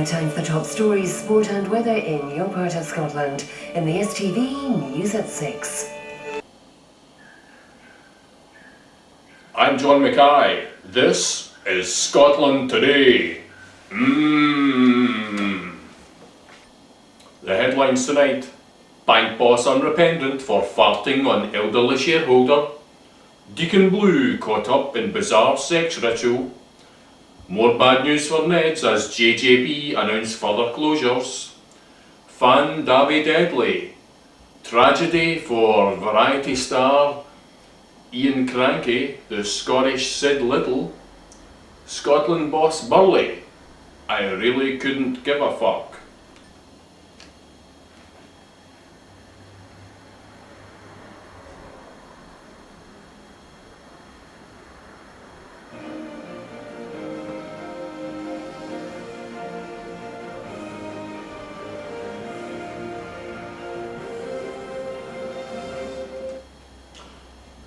now time for the top stories, sport and weather in your part of Scotland in the STV News at 6. I'm John Mackay. This is Scotland Today. The headlines tonight: bank boss unrepentant for farting on elderly shareholder. Deacon Blue caught up in bizarre sex ritual. More bad news for Neds as JJB announced further closures. Fan Davy Deadly. Tragedy for variety star Ian Cranky, the Scottish Sid Little. Scotland boss Burley. I really couldn't give a fuck.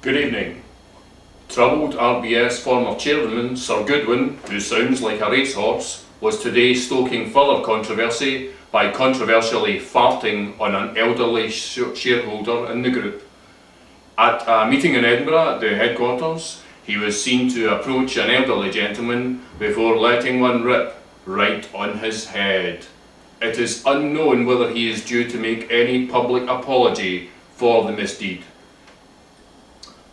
Good evening. Troubled RBS former chairman Sir Goodwin, who sounds like a racehorse, was today stoking further controversy by controversially farting on an elderly shareholder in the group. At a meeting in Edinburgh at the headquarters, he was seen to approach an elderly gentleman before letting one rip right on his head. It is unknown whether he is due to make any public apology for the misdeed.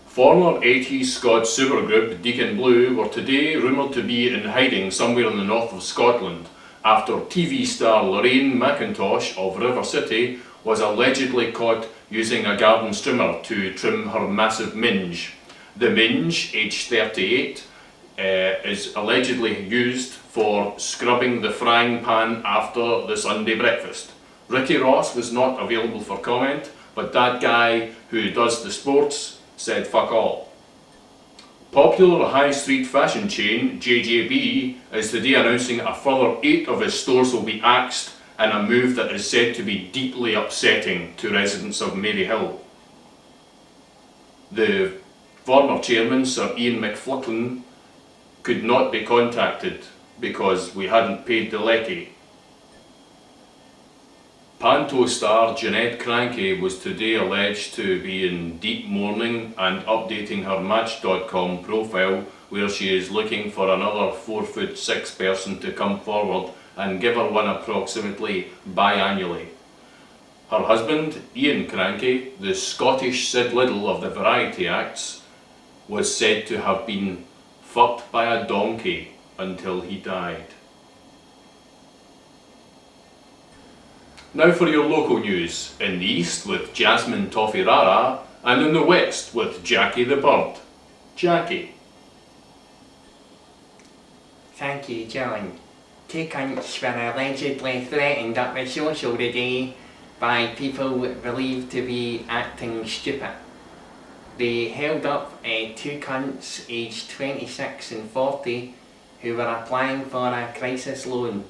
Former 80s Scots supergroup Deacon Blue were today rumoured to be in hiding somewhere in the north of Scotland after TV star Lorraine McIntosh of River City was allegedly caught using a garden trimmer to trim her massive minge. The minge, aged 38, is allegedly used for scrubbing the frying pan after the Sunday breakfast. Ricky Ross was not available for comment, but that guy who does the sports said fuck all. Popular high street fashion chain JJB is today announcing a further 8 of its stores will be axed in a move that is said to be deeply upsetting to residents of Maryhill. The former chairman, Sir Ian McFlucklin, could not be contacted because we hadn't paid the lecky. Panto star Jeanette Cranky was today alleged to be in deep mourning and updating her Match.com profile, where she is looking for another 4'6" person to come forward and give her one approximately biannually. Her husband, Ian Cranky, the Scottish Sid Little of the variety acts, was said to have been fucked by a donkey until he died. Now for your local news, in the east with Jasmine Toffee-Rara and in the west with Jackie the Bird. Jackie. Thank you, John. 2 cunts were allegedly threatened at the social today by people believed to be acting stupid. They held up 2 cunts aged 26 and 40 who were applying for a crisis loan.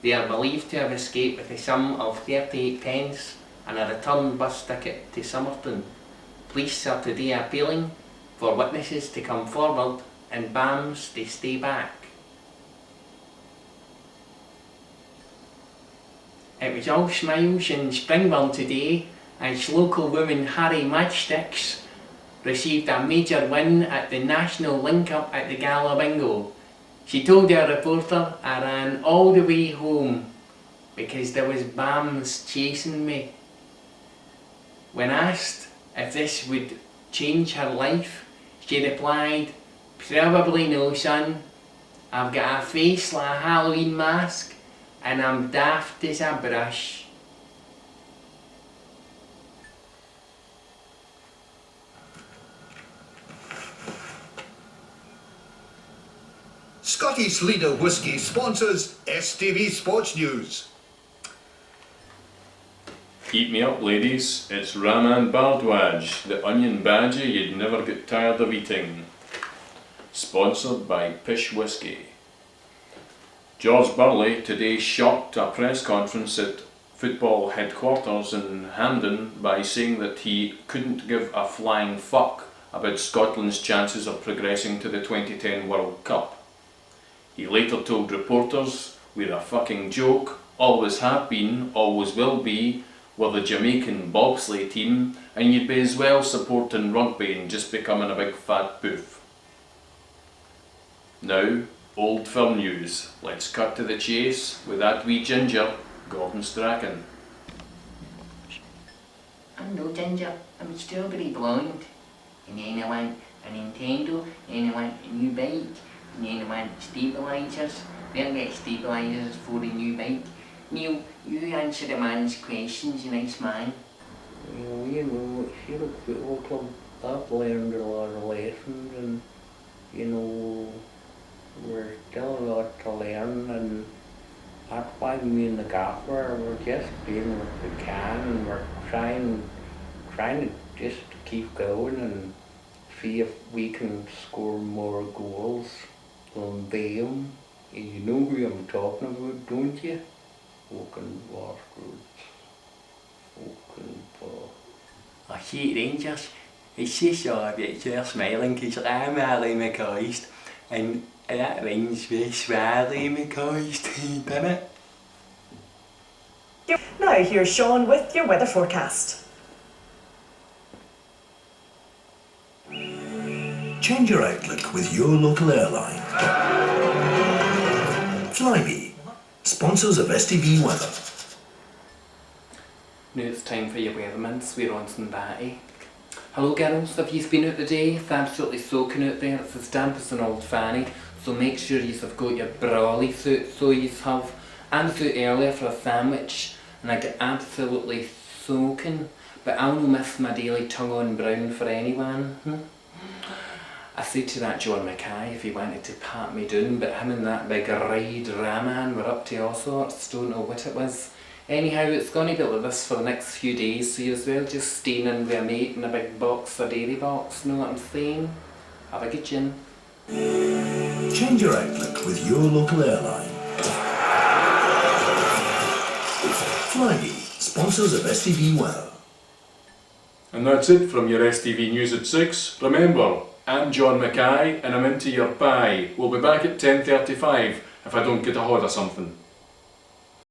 They are believed to have escaped with a sum of 38 pence and a return bus ticket to Somerton. Police are today appealing for witnesses to come forward and BAMs to stay back. It was all smiles in Springburn today as local woman Harry Matchsticks received a major win at the National Link-Up at the Gala Bingo. She told her reporter, "I ran all the way home because there was BAMs chasing me." When asked if this would change her life, she replied, "Probably no, son. I've got a face like a Halloween mask and I'm daft as a brush." Scottish Leader Whisky sponsors STV Sports News. Eat me up, ladies. It's Raman Bardwaj, the onion badger you'd never get tired of eating. Sponsored by Pish Whisky. George Burley today shocked a press conference at football headquarters in Hampden by saying that he couldn't give a flying fuck about Scotland's chances of progressing to the 2010 World Cup. He later told reporters, We're a fucking joke, always have been, always will be. We're the Jamaican bobsleigh team, and you'd be as well supporting rugby and just becoming a big fat poof. Now, old film news. Let's cut to the chase with that wee ginger, Gordon Strachan. I'm no ginger, I'm strawberry blonde. And then I want a Nintendo, and I want a new bike, and then I want stabilisers. They'll get stabilisers for the new bike. Neil, you answer the man's questions, you nice man. If you're a football club, I've learned a lot of lessons, and we're still a lot to learn, and that's why me and the gaffer, we're just doing what we can, and we're trying to just keep going and see if we can score more goals than them. You know who I'm talking about, don't you? Fucking bastards. Fucking ball. I hate Rangers. It's just so that they're smiling because I'm Ali McCoist, and that rhymes with Swally McCoist, doesn't it? Now here's Sean with your weather forecast. Change your outlook with your local airline. Flybe, sponsors of STV Weather. Now it's time for your weathermans. We're on Batty. Hello girls, have you been out today? It's absolutely soaking out there. It's as damp as an old fanny. So make sure you've got your brolly suit. So you have. I was out earlier for a sandwich and I got absolutely soaking. But I'll no miss my daily tongue on brown for anyone. I said to that John Mackay if he wanted to pat me down, but him and that big ride Raman were up to all sorts, don't know what it was. Anyhow, it's going to be like this for the next few days, so you as well just staying in with a mate in a big box, a dairy box, know what I'm saying? Have a good gin. Change your outlook with your local airline. Flybe, sponsors of STV Weather. And that's it from your STV News at 6. Remember, I'm John Mackay and I'm into your pie. We'll be back at 10:35 if I don't get a hold of something.